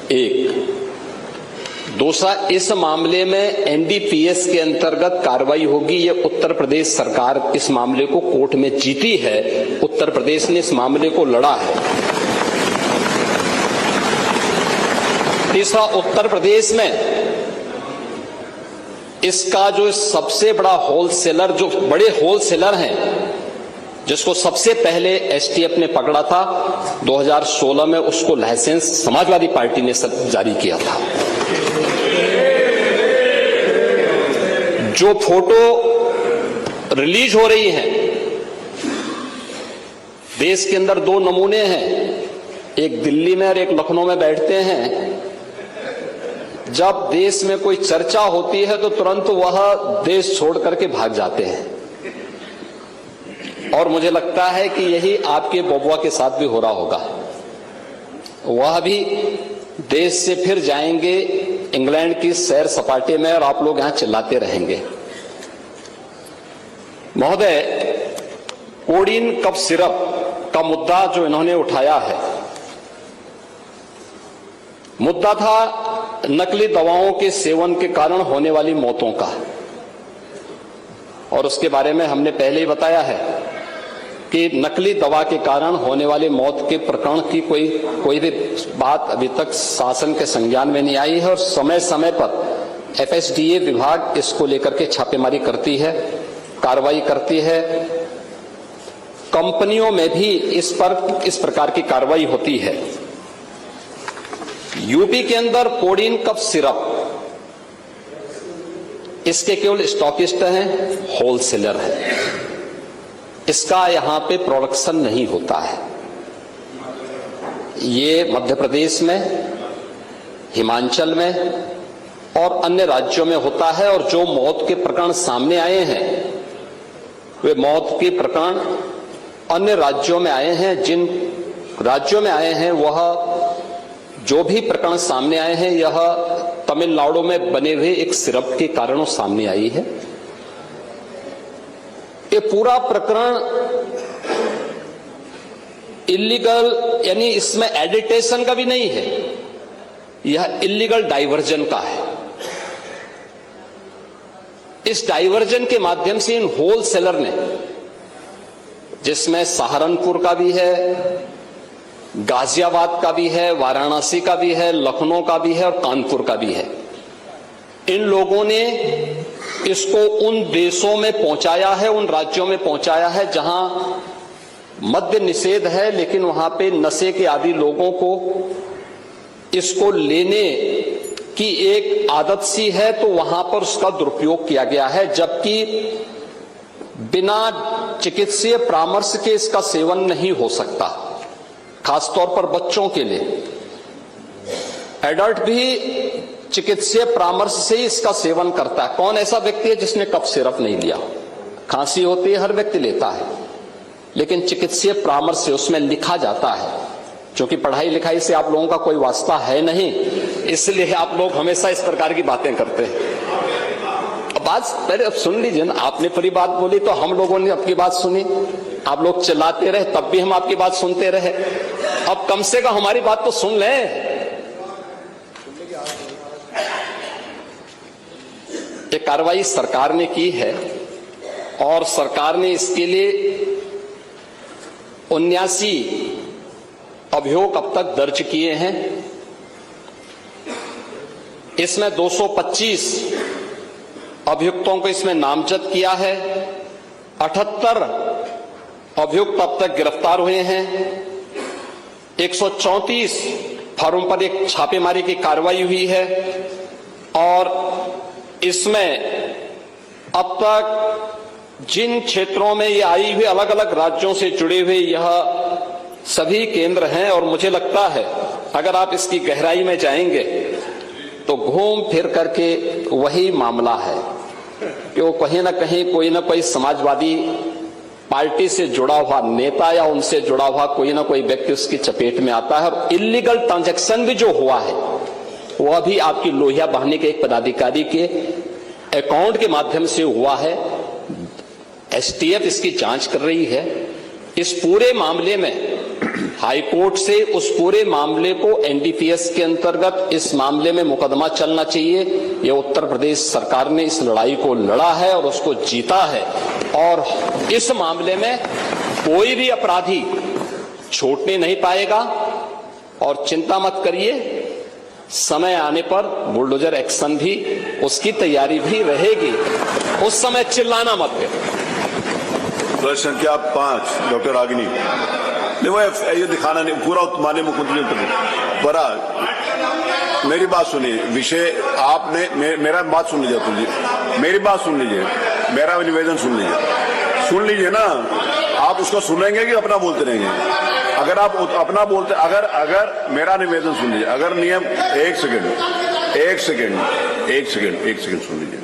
एक। दूसरा, इस मामले में एनडीपीएस के अंतर्गत कार्रवाई होगी। ये उत्तर प्रदेश सरकार इस मामले को कोर्ट में जीती है, उत्तर प्रदेश ने इस मामले को लड़ा है। तीसरा, उत्तर प्रदेश में इसका जो सबसे बड़ा होलसेलर, जो बड़े होलसेलर हैं, जिसको सबसे पहले एसटीएफ ने पकड़ा था 2016 में, उसको लाइसेंस समाजवादी पार्टी ने जारी किया था। जो फोटो रिलीज हो रही हैं, देश के अंदर दो नमूने हैं, एक दिल्ली में और एक लखनऊ में बैठते हैं। जब देश में कोई चर्चा होती है तो तुरंत वह देश छोड़ करके भाग जाते हैं, और मुझे लगता है कि यही आपके बबुआ के साथ भी हो रहा होगा। वह भी देश से फिर जाएंगे इंग्लैंड की सैर सपाटे में, और आप लोग यहां चिल्लाते रहेंगे। महोदय, कोडीन कफ सिरप का मुद्दा जो इन्होंने उठाया है, मुद्दा था नकली दवाओं के सेवन के कारण होने वाली मौतों का, और उसके बारे में हमने पहले ही बताया है कि नकली दवा के कारण होने वाली मौत के प्रकरण की कोई भी बात अभी तक शासन के संज्ञान में नहीं आई है, और समय समय पर एफएसडीए विभाग इसको लेकर के छापेमारी करती है, कार्रवाई करती है। कंपनियों में भी इस प्रकार की कार्रवाई होती है। यूपी के अंदर कोडीन कफ सिरप, इसके केवल स्टॉकिस्ट हैं, होलसेलर हैं, इसका यहां पे प्रोडक्शन नहीं होता है। ये मध्य प्रदेश में, हिमाचल में और अन्य राज्यों में होता है। और जो मौत के प्रकरण सामने आए हैं, वे मौत के प्रकरण अन्य राज्यों में आए हैं। जिन राज्यों में आए हैं, वह जो भी प्रकरण सामने आए हैं, यह तमिलनाडु में बने हुए एक सिरप के कारणों सामने आई है। ये पूरा प्रकरण इलीगल, यानी इसमें एडिटेशन का भी नहीं है, यह इलीगल डाइवर्जन का है। इस डाइवर्जन के माध्यम से इन होलसेलर ने, जिसमें सहारनपुर का भी है, गाजियाबाद का भी है, वाराणसी का भी है, लखनऊ का भी है और कानपुर का भी है, इन लोगों ने इसको उन देशों में पहुंचाया है, उन राज्यों में पहुंचाया है जहां मद्य निषेध है, लेकिन वहां पे नशे के आदी लोगों को इसको लेने की एक आदत सी है, तो वहां पर उसका दुरुपयोग किया गया है। जबकि बिना चिकित्सीय परामर्श के इसका सेवन नहीं हो सकता, खासतौर पर बच्चों के लिए। एडल्ट भी चिकित्सीय परामर्श से ही इसका सेवन करता है। कौन ऐसा व्यक्ति है जिसने कफ सिरप नहीं लिया? खांसी होती है, हर व्यक्ति लेता है, लेकिन चिकित्सीय परामर्श से उसमें लिखा जाता है। क्योंकि पढ़ाई लिखाई से आप लोगों का कोई वास्ता है नहीं, इसलिए आप लोग हमेशा इस प्रकार की बातें करते हैं। अब बात पहले अब सुन लीजिए ना, आपने पूरी बात बोली तो हम लोगों ने आपकी बात सुनी, आप लोग चिल्लाते रहे तब भी हम आपकी बात सुनते रहे। अब कम से कम हमारी बात तो सुन लें। ये कार्रवाई सरकार ने की है, और सरकार ने इसके लिए 79 अभियोग अब तक दर्ज किए हैं। इसमें 225 अभियुक्तों को इसमें नामजद किया है। 78 अभियुक्त अब तक गिरफ्तार हुए हैं। 134 फर्म पर एक छापेमारी की कार्रवाई हुई है, और इसमें अब तक जिन क्षेत्रों में ये आई हुई, अलग अलग राज्यों से जुड़े हुए यह सभी केंद्र हैं। और मुझे लगता है अगर आप इसकी गहराई में जाएंगे तो घूम फिर करके वही मामला है कि वो कहीं ना कहीं कोई ना कोई समाजवादी पार्टी से जुड़ा हुआ नेता या उनसे जुड़ा हुआ कोई ना कोई व्यक्ति उसकी चपेट में आता है। और इलीगल ट्रांजैक्शन भी जो हुआ है वह भी आपकी लोहिया बहाने के एक पदाधिकारी के अकाउंट के माध्यम से हुआ है। एसटीएफ इसकी जांच कर रही है। इस पूरे मामले में हाई कोर्ट से उस पूरे मामले को एनडीपीएस के अंतर्गत इस मामले में मुकदमा चलना चाहिए। ये उत्तर प्रदेश सरकार ने इस लड़ाई को लड़ा है और उसको जीता है, और इस मामले में कोई भी अपराधी छूटने नहीं पाएगा। और चिंता मत करिए, समय आने पर बुलडोजर एक्शन भी, उसकी तैयारी भी रहेगी। उस समय चिल्लाना मत करो। प्रश्न संख्या 5 डॉक्टर रागिनी। नहीं, वो ये दिखाना नहीं, पूरा माननीय मुख्यमंत्री पर मेरी बात सुनिए। विषय आपने मेरा बात सुन लीजिए, तुझे मेरी बात सुन लीजिए, मेरा निवेदन सुन लीजिए ना। आप उसको सुनेंगे कि अपना बोलते रहेंगे? अगर आप अपना बोलते, अगर मेरा निवेदन सुन लीजिए, अगर नियम एक सेकंड सुन लीजिए,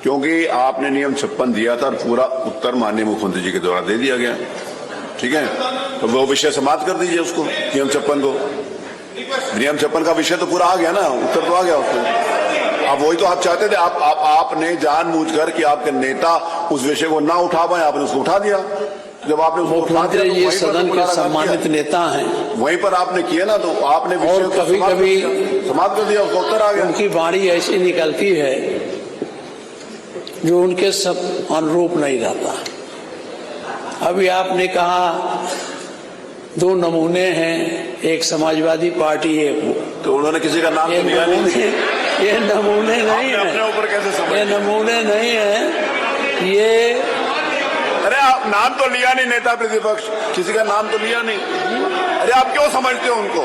क्योंकि आपने नियम 56 दिया था और पूरा उत्तर माननीय मुख्यमंत्री जी के द्वारा दे दिया गया, ठीक है? तो वो विषय समाप्त कर दीजिए उसको, नियम 56 को। नियम 56 का विषय तो पूरा आ गया ना, उत्तर तो आ गया उसको। अब वही तो आप चाहते थे, आपने जानबूझकर कि आपके नेता उस विषय को ना उठा पाए, आपने उसको उठा दिया। जब आपने उसको उठा दिया, तो ये सदन के सम्मानित नेता हैं, वहीं पर आपने किया ना, तो आपने विषय को कभी समाप्त कर दिया, उसका उत्तर आ गया। उनकी वाणी ऐसी निकलती है जो उनके सब अनुरूप नहीं रहता। अभी आपने कहा 2 नमूने हैं, एक समाजवादी पार्टी, एक तो उन्होंने किसी का नाम तो लिया नहीं। ये नमूने नहीं है, अपने ऊपर कैसे समझ? ये नमूने नहीं है, ये अरे आप नाम तो लिया नहीं, नेता प्रतिपक्ष किसी का नाम तो लिया नहीं। अरे आप क्यों समझते हो उनको?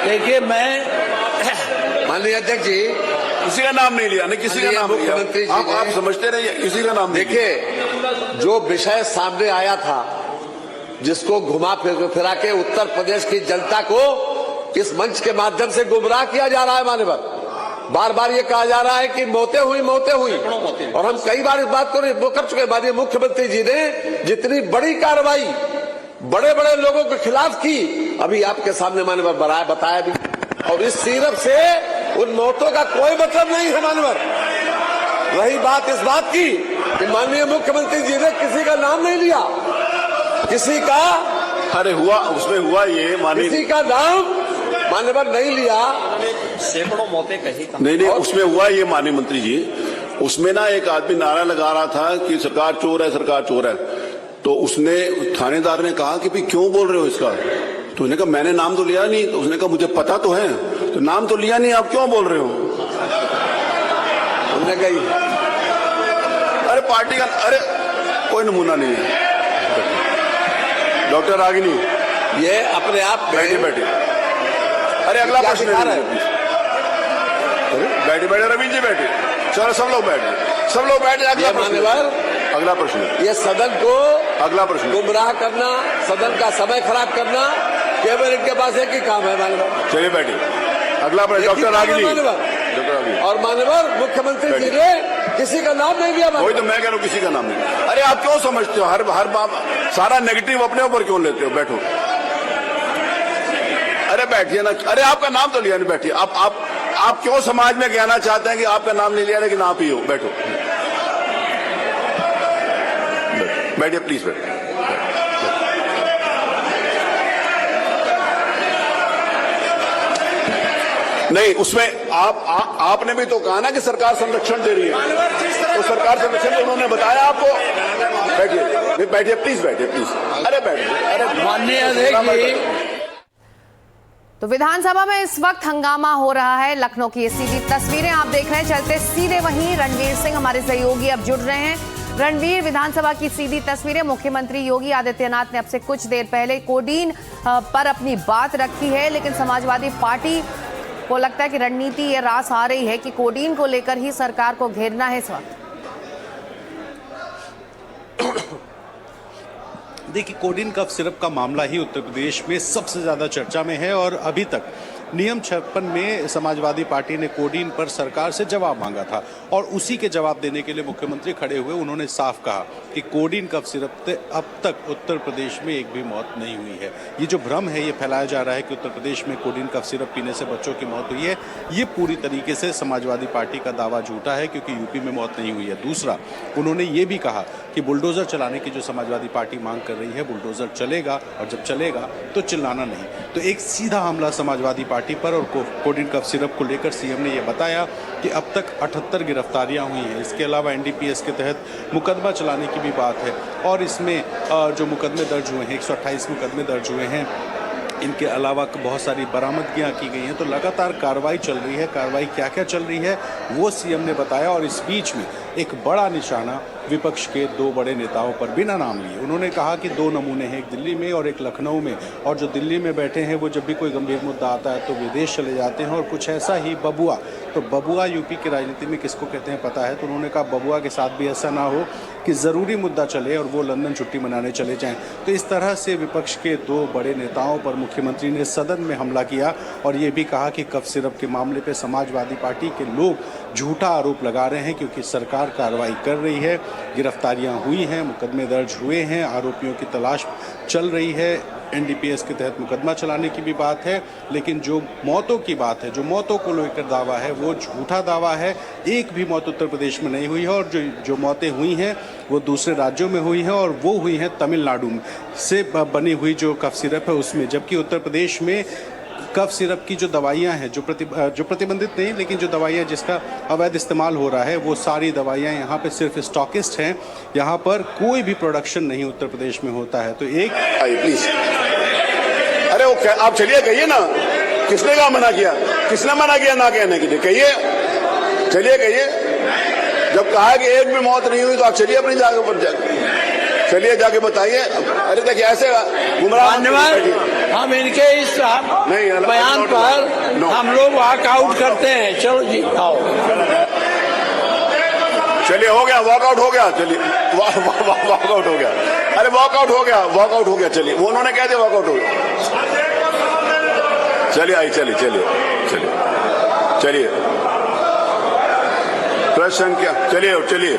देखिए, मैं माननीय अध्यक्ष जी, किसी का नाम नहीं लिया, नहीं किसी का नाम लिया। मुख्यमंत्री जी आप समझते रहिए, किसी का नाम नहीं। देखिए, जो विषय सामने आया था, जिसको घुमा फिरा के उत्तर प्रदेश की जनता को इस मंच के माध्यम से गुमराह किया जा रहा है। मान्यवर, बार बार ये कहा जा रहा है कि मौतें हुई, और हम कई बार इस बात को कर चुके। माननीय मुख्यमंत्री जी ने जितनी बड़ी कार्रवाई बड़े बड़े लोगों के खिलाफ की, अभी आपके सामने मान्यवर बताया भी, और इस सिर्फ से उन मौतों का कोई मतलब नहीं है। मान्यवर, रही बात इस बात की कि माननीय मुख्यमंत्री जी ने किसी का नाम नहीं लिया, किसी का, अरे हुआ, उसमें हुआ ये माननीय, किसी का नाम मान्यवर नहीं लिया, सैकड़ों मौतें कही। नहीं, उसमें हुआ ये माननीय मंत्री जी, उसमें ना एक आदमी नारा लगा रहा था कि सरकार चोर है, सरकार चोर है। तो उसने, थानेदार ने कहा कि भाई क्यों बोल रहे हो इसका? तो उसने कहा मैंने नाम तो लिया नहीं। तो उसने कहा मुझे पता तो है, तो नाम तो लिया नहीं, आप क्यों बोल रहे हो? उन्होंने कही, अरे पार्टी का, अरे कोई नमूना नहीं है। डॉक्टर रागिनी, ये अपने आप बैठे। अरे अगला प्रश्न है, बैठे रवीन जी बैठे, चलो सब लोग बैठे। अगला प्रश्न, ये सदन को अगला प्रश्न, गुमराह करना, सदन का समय खराब करना, केवल इनके पास एक ही काम है। मान्यवर, चलिए बैठे। अगला प्रश्न, डॉक्टर रागिनी। और मान्यवर, मुख्यमंत्री जी ने किसी का नाम नहीं लिया। वही तो मैं कह रहा हूँ, किसी का नाम नहीं। अरे आप क्यों समझते हो, हर बात सारा नेगेटिव अपने ऊपर क्यों लेते हो? बैठो, अरे बैठिए ना। अरे आपका नाम तो लिया नहीं, बैठिए। आप क्यों समाज में कहना चाहते हैं कि आपका नाम नहीं लिया, लेकिन आप ही हो? बैठो, बैठिए प्लीज, बैठिए। नहीं, उसमें आपने भी तो कहा ना कि सरकार संरक्षण दे रही है, तो सरकार संरक्षण उन्होंने बताया आपको। बैठिए प्लीज, बैठिए प्लीज। अरे बैठिए, अरे माननीय अध्यक्ष। तो विधानसभा में इस वक्त हंगामा हो रहा है। लखनऊ की ये सीधी तस्वीरें आप देख रहे हैं, चलते सीधे वहीं रणवीर सिंह हमारे सहयोगी अब जुड़ रहे हैं। रणवीर, विधानसभा की सीधी तस्वीरें, मुख्यमंत्री योगी आदित्यनाथ ने अब से कुछ देर पहले कोडीन पर अपनी बात रखी है, लेकिन समाजवादी पार्टी को लगता है कि रणनीति ये रास आ रही है कि कोडीन को लेकर ही सरकार को घेरना है इस वक्त। देखिए, कोडीन कफ सिरप का मामला ही उत्तर प्रदेश में सबसे ज्यादा चर्चा में है और अभी तक नियम 56 में समाजवादी पार्टी ने कोडीन पर सरकार से जवाब मांगा था और उसी के जवाब देने के लिए मुख्यमंत्री खड़े हुए। उन्होंने साफ कहा कि कोडीन कफ सिरप से अब तक उत्तर प्रदेश में एक भी मौत नहीं हुई है। ये जो भ्रम है ये फैलाया जा रहा है कि उत्तर प्रदेश में कोडीन कफ सिरप पीने से बच्चों की मौत हुई है, ये पूरी तरीके से समाजवादी पार्टी का दावा झूठा है, क्योंकि यूपी में मौत नहीं हुई है। दूसरा, उन्होंने ये भी कहा कि बुलडोजर चलाने की जो समाजवादी पार्टी मांग कर रही है, बुलडोजर चलेगा और जब चलेगा तो चिल्लाना नहीं। तो एक सीधा हमला समाजवादी पार्टी पर। और कोडीन कफ सिरप को लेकर सीएम ने यह बताया कि अब तक 78 गिरफ्तारियां हुई हैं। इसके अलावा एनडीपीएस के तहत मुकदमा चलाने की भी बात है और इसमें जो मुकदमे दर्ज हुए हैं, 128 मुकदमे दर्ज हुए हैं। इनके अलावा बहुत सारी बरामदगियां की गई हैं। तो लगातार कार्रवाई चल रही है। कार्रवाई क्या क्या चल रही है वो सीएम ने बताया। और इस बीच में एक बड़ा निशाना विपक्ष के दो बड़े नेताओं पर बिना नाम लिए। उन्होंने कहा कि दो नमूने हैं, एक दिल्ली में और एक लखनऊ में, और जो दिल्ली में बैठे हैं वो जब भी कोई गंभीर मुद्दा आता है तो विदेश चले जाते हैं। और कुछ ऐसा ही बबुआ, तो बबुआ यूपी की राजनीति में किसको कहते हैं पता है। तो उन्होंने कहा बबुआ के साथ भी ऐसा ना हो कि ज़रूरी मुद्दा चले और वो लंदन छुट्टी मनाने चले जाएं। तो इस तरह से विपक्ष के दो बड़े नेताओं पर मुख्यमंत्री ने सदन में हमला किया और ये भी कहा कि कफ सिरप के मामले पर समाजवादी पार्टी के लोग झूठा आरोप लगा रहे हैं, क्योंकि सरकार कार्रवाई कर रही है, गिरफ्तारियां हुई हैं, मुकदमे दर्ज हुए हैं, आरोपियों की तलाश चल रही है, एनडीपीएस के तहत मुकदमा चलाने की भी बात है। लेकिन जो मौतों की बात है, जो मौतों को लेकर दावा है, वो झूठा दावा है। एक भी मौत उत्तर प्रदेश में नहीं हुई है और जो मौतें हुई हैं वो दूसरे राज्यों में हुई हैं और वो हुई हैं तमिलनाडु से बनी हुई जो कफ सिरप है उसमें। जबकि उत्तर प्रदेश में कफ सिरप की जो दवाइयां हैं, जो प्रतिबंधित नहीं, लेकिन जो दवाइयां जिसका अवैध इस्तेमाल हो रहा है, वो सारी दवाइयां यहाँ पे सिर्फ स्टॉकिस्ट हैं। यहाँ पर कोई भी प्रोडक्शन नहीं उत्तर प्रदेश में होता है। तो एक प्लीज, अरे वो आप चलिए कहिए ना, किसने कहा मना किया, किसने मना किया ना कहने के लिए, कहिए, चलिए कहिए। जब कहा कि एक भी मौत नहीं हुई तो आप चलिए अपनी जगह पर चलिए जाके बताइए। अरे देखिए ऐसे गुमराह हम इनके इस बयान पर हम लोग वॉकआउट करते हैं। चलो जी आओ, चलिए हो गया, वॉकआउट हो गया, चलिए वॉकआउट हो गया। अरे वॉकआउट हो गया, वॉकआउट हो गया, चलिए। वो उन्होंने कह दिया वॉकआउट हो गया। चलिए आई, चलिए चलिए चलिए चलिए, प्रश्न क्या, चलिए चलिए।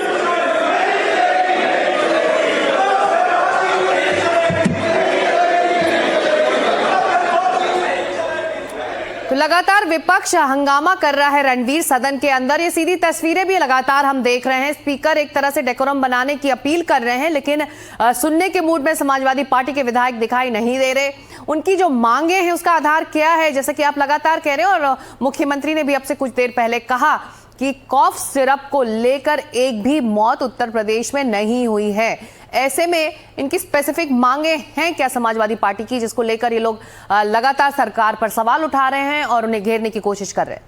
तो लगातार विपक्ष हंगामा कर रहा है रणवीर सदन के अंदर। ये सीधी तस्वीरें भी लगातार हम देख रहे हैं। स्पीकर एक तरह से डेकोरम बनाने की अपील कर रहे हैं, लेकिन सुनने के मूड में समाजवादी पार्टी के विधायक दिखाई नहीं दे रहे। उनकी जो मांगे हैं उसका आधार क्या है, जैसे कि आप लगातार कह रहे हैं और मुख्यमंत्री ने भी अब से कुछ देर पहले कहा कि कॉफ सिरप को लेकर एक भी मौत उत्तर प्रदेश में नहीं हुई है। ऐसे में इनकी स्पेसिफिक मांगे हैं क्या समाजवादी पार्टी की, जिसको लेकर ये लोग लगातार सरकार पर सवाल उठा रहे हैं और उन्हें घेरने की कोशिश कर रहे हैं?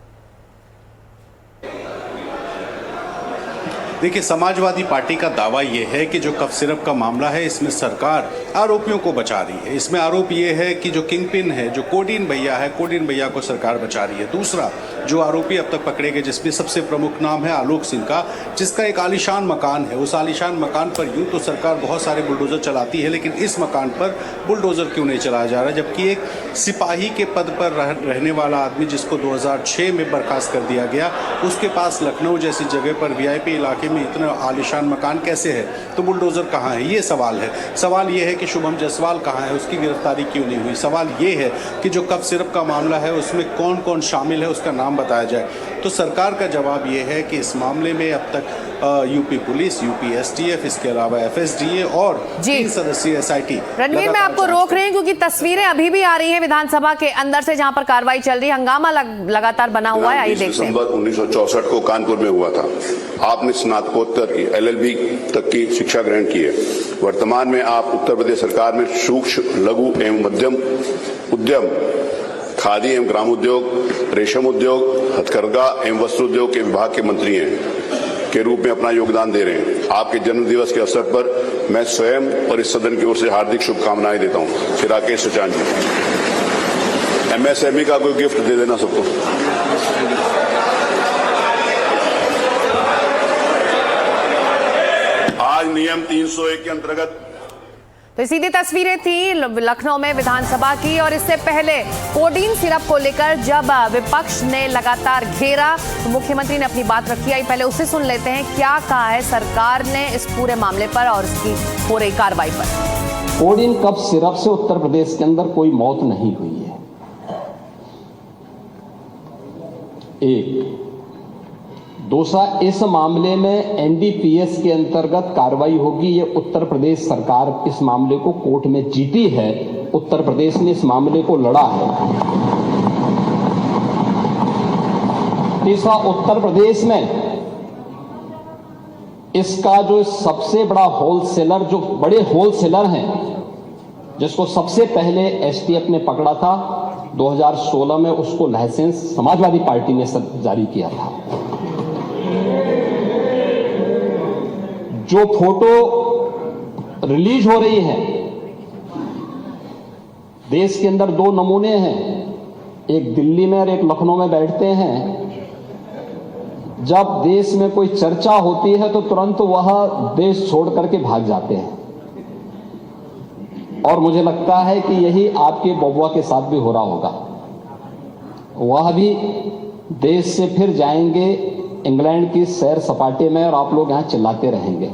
देखिए, समाजवादी पार्टी का दावा यह है कि जो कफ सिरप का मामला है इसमें सरकार आरोपियों को बचा रही है। इसमें आरोप यह है कि जो किंग पिन है, जो कोडीन भैया है, कोडीन भैया को सरकार बचा रही है। दूसरा, जो आरोपी अब तक पकड़े गए जिसमें सबसे प्रमुख नाम है आलोक सिंह का, जिसका एक आलीशान मकान है। उस आलीशान मकान पर यूं तो सरकार बहुत सारे बुलडोजर चलाती है, लेकिन इस मकान पर बुलडोजर क्यों नहीं चलाया जा रहा, जबकि एक सिपाही के पद पर रहने वाला आदमी जिसको 2006 में बर्खास्त कर दिया गया, उसके पास लखनऊ जैसी जगह पर वीआईपी इलाके में इतना आलीशान मकान कैसे है, तो बुलडोजर कहाँ है, ये सवाल है। सवाल ये है कि शुभम जायसवाल कहाँ है, उसकी गिरफ्तारी क्यों नहीं हुई। सवाल ये है कि जो कफ सिरप का मामला है उसमें कौन कौन शामिल है, उसका नाम बताया जाए। तो सरकार का जवाब ये है कि इस मामले में अब तक यूपी पुलिस, यूपी एसटीएफ, इसके अलावा एफएसडीए और 3 सदस्यीय एसआईटी। रणवीर, मैं आपको रोक रही हूँ क्योंकि तस्वीरें अभी भी आ रही हैं विधानसभा के अंदर से, जहां पर कार्रवाई चल रही है। हंगामा लगातार बना हुआ है। आइए देखते हैं। 1964 को कानपुर में हुआ था। आपने स्नातकोत्तर की LLB तक की शिक्षा ग्रहण की है। वर्तमान में आप उत्तर प्रदेश सरकार में सूक्ष्म, लघु एवं मध्यम उद्यम, खादी एवं ग्राम उद्योग, रेशम उद्योग, हथकरघा एवं वस्त्र उद्योग के विभाग के मंत्री हैं के रूप में अपना योगदान दे रहे हैं। आपके जन्म दिवस के अवसर पर मैं स्वयं और इस सदन की ओर से हार्दिक शुभकामनाएं देता हूं। श्री राकेश सुचान जी, MSME का कोई गिफ्ट दे देना सबको। आज नियम 301 के अंतर्गत तो सीधी तस्वीरें थी लखनऊ में विधानसभा की। और इससे पहले कोडीन सिरप को लेकर जब विपक्ष ने लगातार घेरा तो मुख्यमंत्री ने अपनी बात रखी। आई पहले उसे सुन लेते हैं क्या कहा है सरकार ने इस पूरे मामले पर और इसकी हो रही कार्रवाई पर। कोडीन कफ सिरप से उत्तर प्रदेश के अंदर कोई मौत नहीं हुई है। एक दूसरा, इस मामले में एनडीपीएस के अंतर्गत कार्रवाई होगी। ये उत्तर प्रदेश सरकार इस मामले को कोर्ट में जीती है, उत्तर प्रदेश ने इस मामले को लड़ा है। तीसरा, उत्तर प्रदेश में इसका जो सबसे बड़ा होलसेलर, जो बड़े होलसेलर हैं, जिसको सबसे पहले एसटीएफ ने पकड़ा था 2016 में, उसको लाइसेंस समाजवादी पार्टी ने जारी किया था। जो फोटो रिलीज हो रही है, देश के अंदर दो नमूने हैं, एक दिल्ली में और एक लखनऊ में बैठते हैं। जब देश में कोई चर्चा होती है तो तुरंत वह देश छोड़ करके भाग जाते हैं। और मुझे लगता है कि यही आपके बबुआ के साथ भी हो रहा होगा। वह भी देश से फिर जाएंगे इंग्लैंड की सैर सपाटे में और आप लोग यहां चिल्लाते रहेंगे।